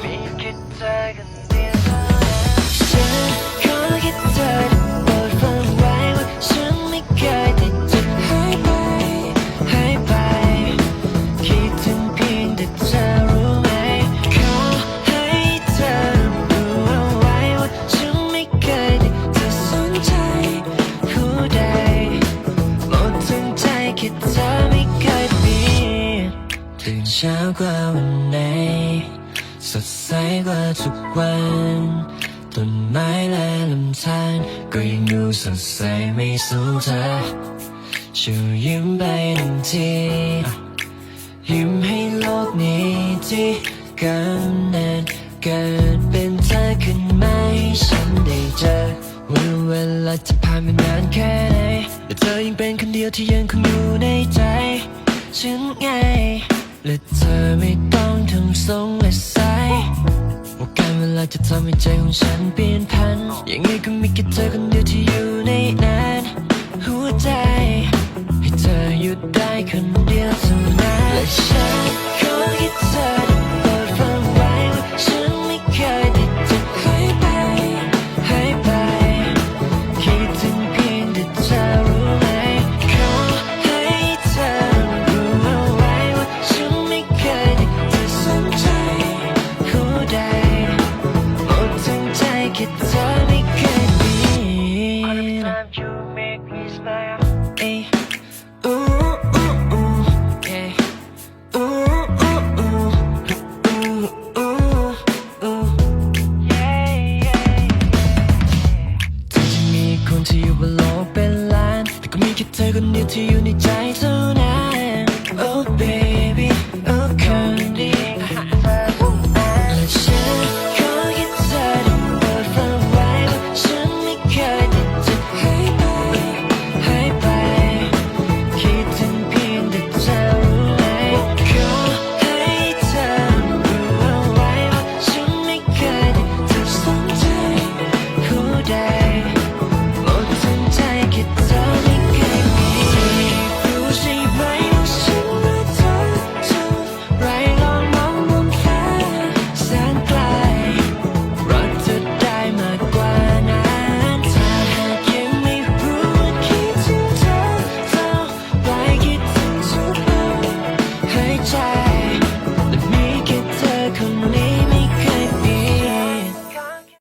มีแค่เธอคนเดียวเท่านั้นฉันขอแค่เธอโปรดฟังไว้ว่าฉันไม่เคยที่จะหายไปคิดถึงเพียงแต่เธอรู้ไหมขอให้เธอรู้เอาไว้ว่าฉันไม่เคยที่จะสนใจผู้ใดหมดทั้งใจแค่เธอไม่เคยเปลี่ยนตื่นเช้ากว่าวันไหนสดใสกว่าทุกวันต้นไม้และลำธารก็ยังดูสดใสไม่สู้เธอช่วยยิ้มไปหนึ่งทียิ้มให้โลกนี้ที่กำเนิดเกิดเป็นเธอขึ้นมาให้ฉันได้เจอว่าเวลาจะผ่านไปนานแค่ไหนแต่เธอยังเป็นคนเดียวที่ยังคงอยู่ในใจฉันไงและเธอไม่ต้องทำทรงและสายว่าการเวลาจะทำให้ใจของฉันเปลี่ยนพันยังไงก็มีแค่เธอคนเดียวที่อยู่ในนั้นหัวใจให้เธอหยุดได้คนเดียวเท่านั้น